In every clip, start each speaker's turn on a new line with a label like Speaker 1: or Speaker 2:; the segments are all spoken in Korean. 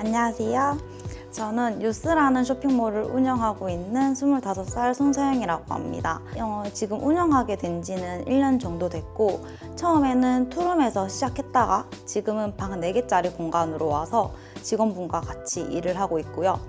Speaker 1: 안녕하세요. 저는 뉴스라는 쇼핑몰을 운영하고 있는 25살 손서영이라고 합니다. 지금 운영하게 된 지는 1년 정도 됐고, 처음에는 투룸에서 시작했다가 지금은 방 4개짜리 공간으로 와서 직원분과 같이 일을 하고 있고요.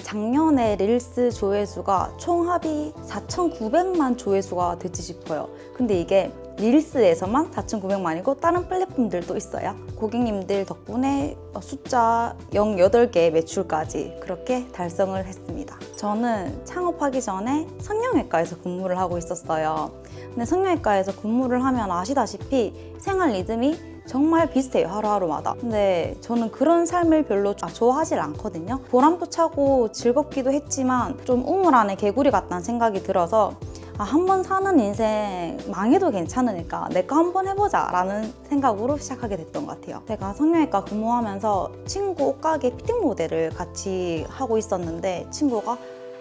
Speaker 1: 작년에 릴스 조회수가 총합이 4,900만 조회수가 됐지 싶어요. 근데 이게 릴스에서만 4,900만이고 다른 플랫폼들도 있어요. 고객님들 덕분에 숫자 08개 매출까지 그렇게 달성을 했습니다. 저는 창업하기 전에 성형외과에서 근무를 하고 있었어요. 근데 성형외과에서 근무를 하면 아시다시피 생활 리듬이 정말 비슷해요, 하루하루마다. 근데 저는 그런 삶을 별로 좋아하질 않거든요. 보람도 차고 즐겁기도 했지만 좀 우물 안에 개구리 같다는 생각이 들어서 한 번 사는 인생 망해도 괜찮으니까 내 거 한번 해보자 라는 생각으로 시작하게 됐던 것 같아요. 제가 성형외과 근무하면서 친구 옷가게 피팅 모델을 같이 하고 있었는데, 친구가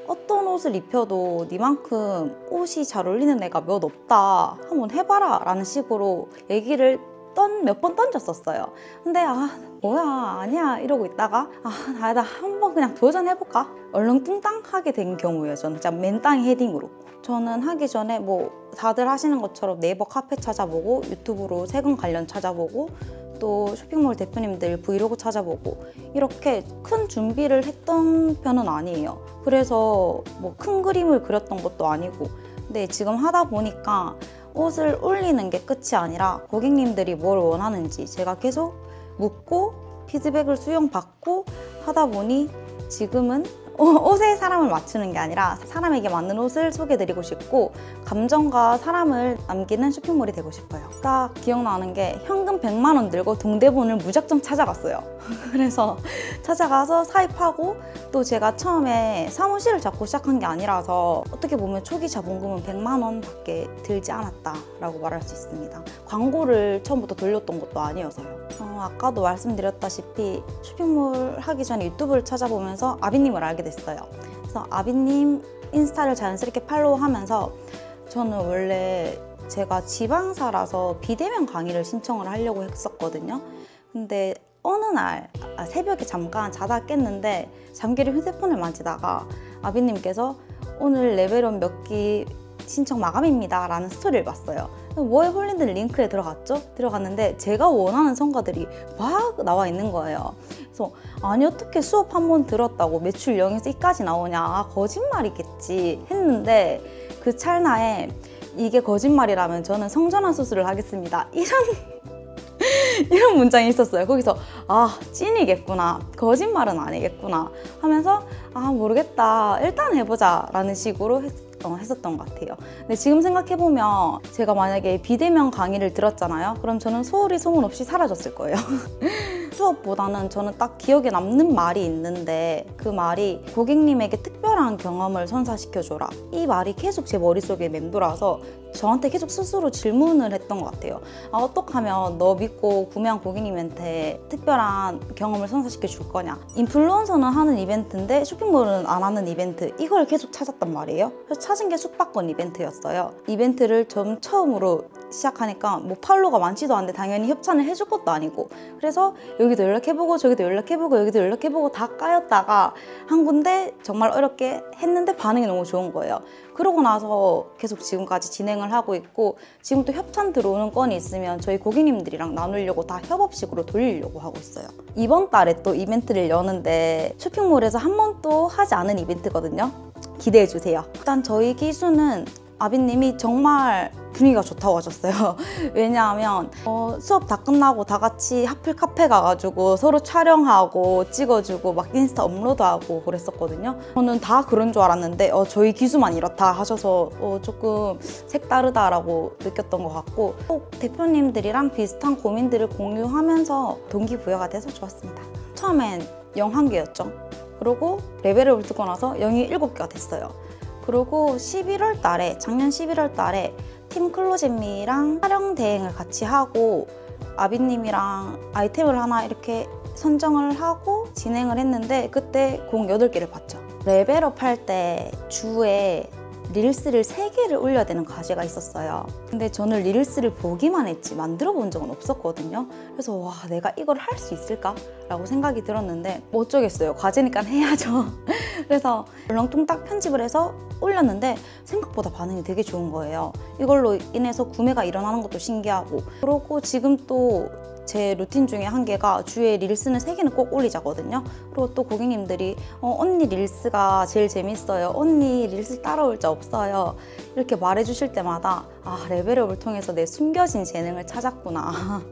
Speaker 1: 어떤 옷을 입혀도 니만큼 옷이 잘 어울리는 애가 몇 없다, 한번 해봐라 라는 식으로 얘기를 몇 번 던졌었어요. 근데 뭐야, 아니야 이러고 있다가 나 한번 그냥 도전해볼까? 얼렁뚱땅 하게 된 경우예요. 저는 진짜 맨땅 헤딩으로. 저는 하기 전에 다들 하시는 것처럼 네이버 카페 찾아보고, 유튜브로 세금 관련 찾아보고, 또 쇼핑몰 대표님들 브이로그 찾아보고, 이렇게 큰 준비를 했던 편은 아니에요. 그래서 큰 그림을 그렸던 것도 아니고. 근데 지금 하다 보니까 옷을 올리는 게 끝이 아니라 고객님들이 뭘 원하는지 제가 계속 묻고 피드백을 수용받고 하다 보니 지금은 옷에 사람을 맞추는 게 아니라 사람에게 맞는 옷을 소개해드리고 싶고, 감정과 사람을 남기는 쇼핑몰이 되고 싶어요. 딱 기억나는 게 현금 100만 원 들고 동대문을 무작정 찾아갔어요. 그래서 찾아가서 사입하고, 또 제가 처음에 사무실을 잡고 시작한 게 아니라서 어떻게 보면 초기 자본금은 100만 원 밖에 들지 않았다라고 말할 수 있습니다. 광고를 처음부터 돌렸던 것도 아니어서요. 아까도 말씀드렸다시피 쇼핑몰 하기 전에 유튜브를 찾아보면서 아비님을 알게 됐어요. 그래서 아비님 인스타를 자연스럽게 팔로우하면서, 저는 원래 제가 지방사라서 비대면 강의를 신청을 하려고 했었거든요. 근데 어느 날 새벽에 잠깐 자다 깼는데 잠기를 휴대폰을 만지다가 아비님께서 오늘 레벨업 몇 기 신청 마감입니다 라는 스토리를 봤어요. 뭐에 홀린 듯 링크에 들어갔죠? 들어갔는데 제가 원하는 성과들이 막 나와 있는 거예요. 그래서 아니, 어떻게 수업 한 번 들었다고 매출 0에서 2까지 나오냐, 거짓말이겠지 했는데, 그 찰나에 이게 거짓말이라면 저는 성전환 수술을 하겠습니다, 이런 문장이 있었어요. 거기서 찐이겠구나, 거짓말은 아니겠구나 하면서 모르겠다, 일단 해보자 라는 식으로 했었던 것 같아요. 근데 지금 생각해보면 제가 만약에 비대면 강의를 들었잖아요. 그럼 저는 소홀히 소문 없이 사라졌을 거예요. 수업보다는 저는 딱 기억에 남는 말이 있는데, 그 말이 고객님에게 특별한 경험을 선사시켜줘라, 이 말이 계속 제 머릿속에 맴돌아서 저한테 계속 스스로 질문을 했던 것 같아요. 어떻게 하면 너 믿고 구매한 고객님한테 특별한 경험을 선사시켜 줄 거냐. 인플루언서는 하는 이벤트인데 쇼핑몰은 안 하는 이벤트, 이걸 계속 찾았단 말이에요. 그래서 찾은 게 숙박권 이벤트였어요. 이벤트를 좀 처음으로 시작하니까 팔로워가 많지도 않은데 당연히 협찬을 해줄 것도 아니고, 그래서 여기도 연락해보고 저기도 연락해보고 여기도 연락해보고 다 까였다가 한 군데 정말 어렵게 했는데 반응이 너무 좋은 거예요. 그러고 나서 계속 지금까지 진행을 하고 있고, 지금 또 협찬 들어오는 건이 있으면 저희 고객님들이랑 나누려고 다 협업식으로 돌리려고 하고 있어요. 이번 달에 또 이벤트를 여는데 쇼핑몰에서 한 번도 하지 않은 이벤트거든요. 기대해주세요. 일단 저희 기수는 아비님이 정말 분위기가 좋다고 하셨어요. 왜냐하면 수업 다 끝나고 다 같이 하플 카페 가가지고 서로 촬영하고 찍어주고 막 인스타 업로드하고 그랬었거든요. 저는 다 그런 줄 알았는데 저희 기수만 이렇다 하셔서 조금 색다르다라고 느꼈던 것 같고, 꼭 대표님들이랑 비슷한 고민들을 공유하면서 동기부여가 돼서 좋았습니다. 처음엔 0 1개였죠. 그리고 레벨업을 듣고 나서 0이 7개가 됐어요. 그리고 작년 11월 달에 팀 클로젯미랑 촬영 대행을 같이 하고, 아비님이랑 아이템을 하나 이렇게 선정을 하고 진행을 했는데, 그때 공 8개를 봤죠. 레벨업 할 때 주에 릴스를 3개를 올려야 되는 과제가 있었어요. 근데 저는 릴스를 보기만 했지 만들어 본 적은 없었거든요. 그래서 와, 내가 이걸 할 수 있을까? 라고 생각이 들었는데 뭐 어쩌겠어요. 과제니까 해야죠. 그래서 얼렁뚱딱 편집을 해서 올렸는데 생각보다 반응이 되게 좋은 거예요. 이걸로 인해서 구매가 일어나는 것도 신기하고, 그러고 지금 또 제 루틴 중에 한 개가 주에 릴스는 3개는 꼭 올리자거든요. 그리고 또 고객님들이 언니 릴스가 제일 재밌어요. 언니 릴스 따라올 자 없어요. 이렇게 말해주실 때마다 아, 레벨업을 통해서 내 숨겨진 재능을 찾았구나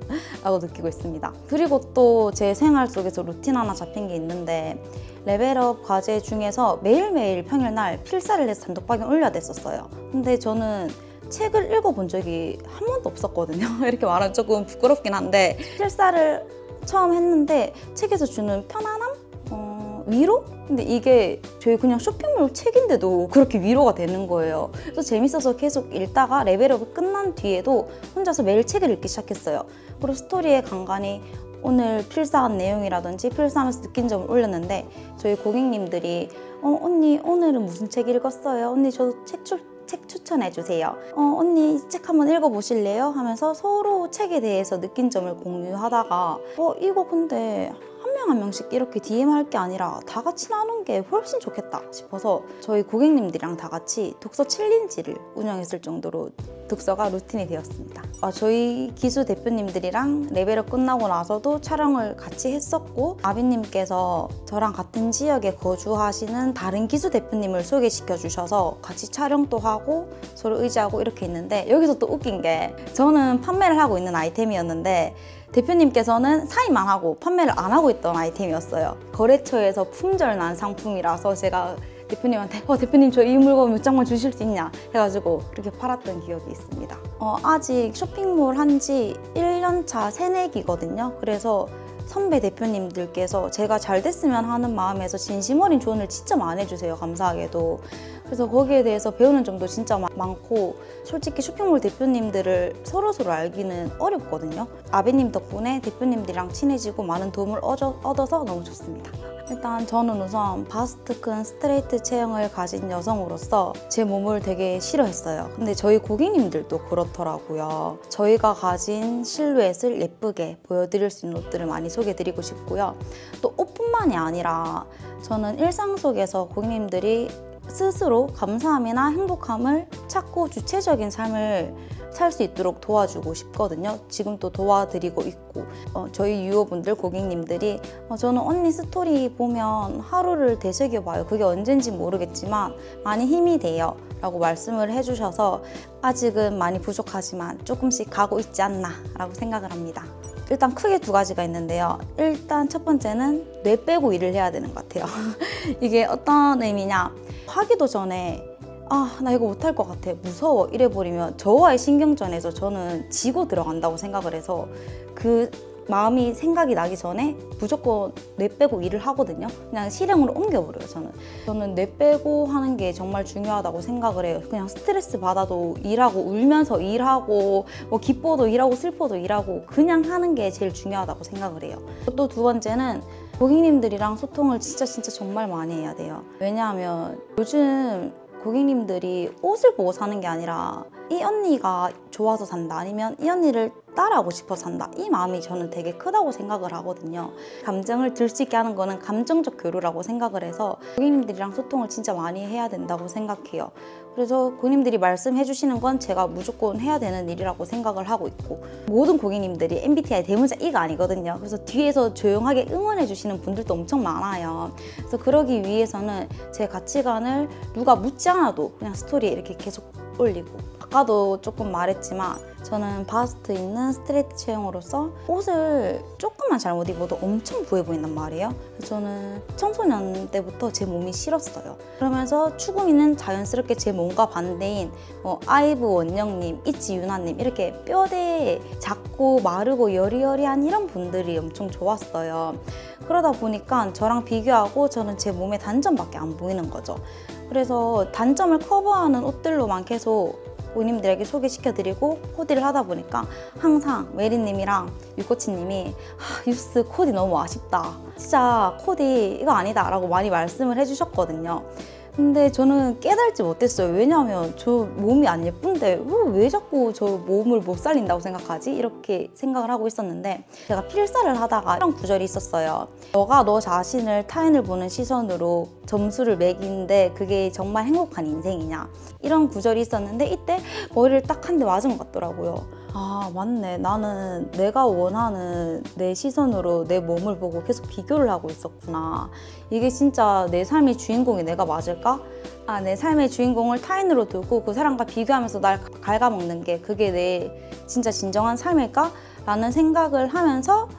Speaker 1: 라고 느끼고 있습니다. 그리고 또 제 생활 속에서 루틴 하나 잡힌 게 있는데, 레벨업 과제 중에서 매일매일 평일날 필사를 해서 단톡방에 올려야 됐었어요. 근데 저는 책을 읽어본 적이 한 번도 없었거든요. 이렇게 말하면 조금 부끄럽긴 한데, 필사를 처음 했는데 책에서 주는 편안함? 위로? 근데 이게 저희 그냥 쇼핑몰 책인데도 그렇게 위로가 되는 거예요. 그래서 재밌어서 계속 읽다가 레벨업이 끝난 뒤에도 혼자서 매일 책을 읽기 시작했어요. 그리고 스토리에 간간히 오늘 필사한 내용이라든지 필사하면서 느낀 점을 올렸는데, 저희 고객님들이 언니 오늘은 무슨 책 읽었어요? 언니 저도 책 추천해 주세요. 언니 이 책 한번 읽어보실래요? 하면서 서로 책에 대해서 느낀 점을 공유하다가 이거 근데 한 명씩 이렇게 DM 할 게 아니라 다 같이 나눈 게 훨씬 좋겠다 싶어서 저희 고객님들이랑 다 같이 독서 챌린지를 운영했을 정도로 독서가 루틴이 되었습니다. 저희 기수 대표님들이랑 레벨업 끝나고 나서도 촬영을 같이 했었고, 아비님께서 저랑 같은 지역에 거주하시는 다른 기수 대표님을 소개시켜 주셔서 같이 촬영도 하고 서로 의지하고 이렇게 있는데, 여기서 또 웃긴 게 저는 판매를 하고 있는 아이템이었는데 대표님께서는 사인만 하고 판매를 안 하고 있던 아이템이었어요. 거래처에서 품절 난 상품이라서 제가 대표님한테 대표님 저 이 물건 몇 장만 주실 수 있냐 해가지고 그렇게 팔았던 기억이 있습니다. 아직 쇼핑몰 한지 1년차 새내기거든요. 그래서 선배 대표님들께서 제가 잘 됐으면 하는 마음에서 진심 어린 조언을 진짜 많이 해주세요. 감사하게도. 그래서 거기에 대해서 배우는 점도 진짜 많고, 솔직히 쇼핑몰 대표님들을 서로서로 알기는 어렵거든요. 아비님 덕분에 대표님들이랑 친해지고 많은 도움을 얻어서 너무 좋습니다. 일단 저는 우선 바스트 큰 스트레이트 체형을 가진 여성으로서 제 몸을 되게 싫어했어요. 근데 저희 고객님들도 그렇더라고요. 저희가 가진 실루엣을 예쁘게 보여드릴 수 있는 옷들을 많이 소개해드리고 싶고요. 또 옷뿐만이 아니라 저는 일상 속에서 고객님들이 스스로 감사함이나 행복함을 찾고 주체적인 삶을 살 수 있도록 도와주고 싶거든요. 지금 또 도와드리고 있고, 저희 유호분들 고객님들이 저는 언니 스토리 보면 하루를 되새겨봐요. 그게 언젠지 모르겠지만 많이 힘이 돼요 라고 말씀을 해주셔서 아직은 많이 부족하지만 조금씩 가고 있지 않나 라고 생각을 합니다. 일단 크게 2가지가 있는데요. 일단 첫 번째는 뇌 빼고 일을 해야 되는 것 같아요. 이게 어떤 의미냐, 하기도 전에 나 이거 못할 것 같아, 무서워 이래버리면 저와의 신경전에서 저는 지고 들어간다고 생각을 해서 그 마음이 생각이 나기 전에 무조건 뇌 빼고 일을 하거든요. 그냥 실행으로 옮겨버려요. 저는 뇌 빼고 하는 게 정말 중요하다고 생각을 해요. 그냥 스트레스 받아도 일하고, 울면서 일하고, 뭐 기뻐도 일하고 슬퍼도 일하고 그냥 하는 게 제일 중요하다고 생각을 해요. 또 2번째는 고객님들이랑 소통을 진짜 정말 많이 해야 돼요. 왜냐하면 요즘 고객님들이 옷을 보고 사는 게 아니라 이 언니가 좋아서 산다, 아니면 이 언니를 따라하고 싶어서 산다, 이 마음이 저는 되게 크다고 생각을 하거든요. 감정을 들 수 있게 하는 거는 감정적 교류라고 생각을 해서 고객님들이랑 소통을 진짜 많이 해야 된다고 생각해요. 그래서 고객님들이 말씀해 주시는 건 제가 무조건 해야 되는 일이라고 생각을 하고 있고, 모든 고객님들이 MBTI 대문자 E가 아니거든요. 그래서 뒤에서 조용하게 응원해 주시는 분들도 엄청 많아요. 그래서 그러기 위해서는 제 가치관을 누가 묻지 않아도 그냥 스토리에 이렇게 계속 올리고, 아까도 조금 말했지만 저는 바스트 있는 스트레이트 체형으로서 옷을 조금만 잘못 입어도 엄청 부해 보인단 말이에요. 저는 청소년 때부터 제 몸이 싫었어요. 그러면서 추구미는 자연스럽게 제 몸과 반대인 아이브 원영님, 이치 유나님, 이렇게 뼈대 작고 마르고 여리여리한 이런 분들이 엄청 좋았어요. 그러다 보니까 저랑 비교하고 저는 제 몸의 단점밖에 안 보이는 거죠. 그래서 단점을 커버하는 옷들로만 계속 고객님들에게 소개시켜드리고 코디를 하다 보니까 항상 메리님이랑 유코치님이 유스 코디 너무 아쉽다, 진짜 코디 이거 아니다 라고 많이 말씀을 해주셨거든요. 근데 저는 깨달지 못했어요. 왜냐하면 저 몸이 안 예쁜데 왜 자꾸 저 몸을 못 살린다고 생각하지? 이렇게 생각을 하고 있었는데 제가 필사를 하다가 이런 구절이 있었어요. 너가 너 자신을 타인을 보는 시선으로 점수를 매기는데 그게 정말 행복한 인생이냐? 이런 구절이 있었는데 이때 머리를 딱 한 대 맞은 것 같더라고요. 아, 맞네. 나는 내가 원하는 내 시선으로 내 몸을 보고 계속 비교를 하고 있었구나. 이게 진짜 내 삶의 주인공이 내가 맞을까? 아, 내 삶의 주인공을 타인으로 두고 그 사람과 비교하면서 날 갉아먹는 게 그게 내 진짜 진정한 삶일까? 라는 생각을 하면서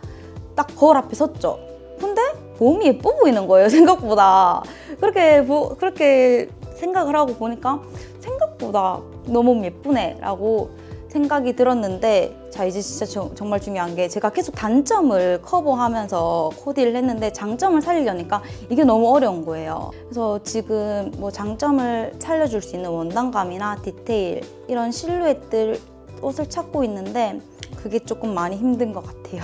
Speaker 1: 딱 거울 앞에 섰죠. 근데 몸이 예뻐 보이는 거예요, 생각보다. 그렇게 생각을 하고 보니까 생각보다 너 몸 예쁘네 라고 생각이 들었는데, 자 이제 진짜 정말 중요한 게 제가 계속 단점을 커버하면서 코디를 했는데 장점을 살리려니까 이게 너무 어려운 거예요. 그래서 지금 뭐 장점을 살려줄 수 있는 원단감이나 디테일, 이런 실루엣들 옷을 찾고 있는데 그게 조금 많이 힘든 것 같아요.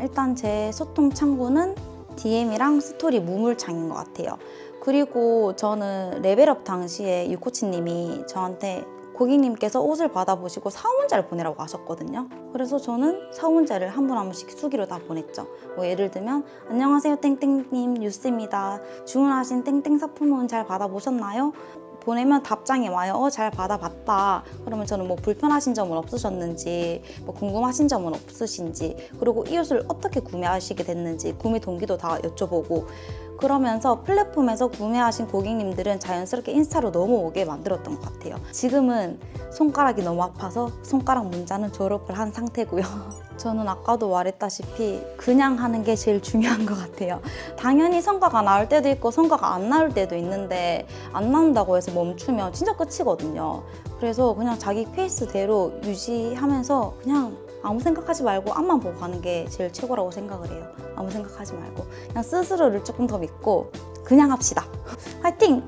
Speaker 1: 일단 제 소통 창구는 DM이랑 스토리 무물창인 것 같아요. 그리고 저는 레벨업 당시에 유코치님이 저한테 고객님께서 옷을 받아보시고 사후 문자를 보내라고 하셨거든요. 그래서 저는 사후 문자를 한 분 한 분씩 수기로 다 보냈죠. 뭐 예를 들면 안녕하세요 땡땡님, 뉴스입니다. 주문하신 땡땡 상품은 잘 받아보셨나요? 보내면 답장이 와요. 잘 받아봤다. 그러면 저는 뭐 불편하신 점은 없으셨는지, 뭐 궁금하신 점은 없으신지, 그리고 이 옷을 어떻게 구매하시게 됐는지 구매 동기도 다 여쭤보고, 그러면서 플랫폼에서 구매하신 고객님들은 자연스럽게 인스타로 넘어오게 만들었던 것 같아요. 지금은 손가락이 너무 아파서 손가락 문자는 졸업을 한 상태고요. 저는 아까도 말했다시피 그냥 하는 게 제일 중요한 것 같아요. 당연히 성과가 나올 때도 있고 성과가 안 나올 때도 있는데, 안 나온다고 해서 멈추면 진짜 끝이거든요. 그래서 그냥 자기 페이스대로 유지하면서 그냥 아무 생각하지 말고 앞만 보고 가는 게 제일 최고라고 생각을 해요. 아무 생각하지 말고 그냥 스스로를 조금 더 믿고 그냥 합시다. 화이팅!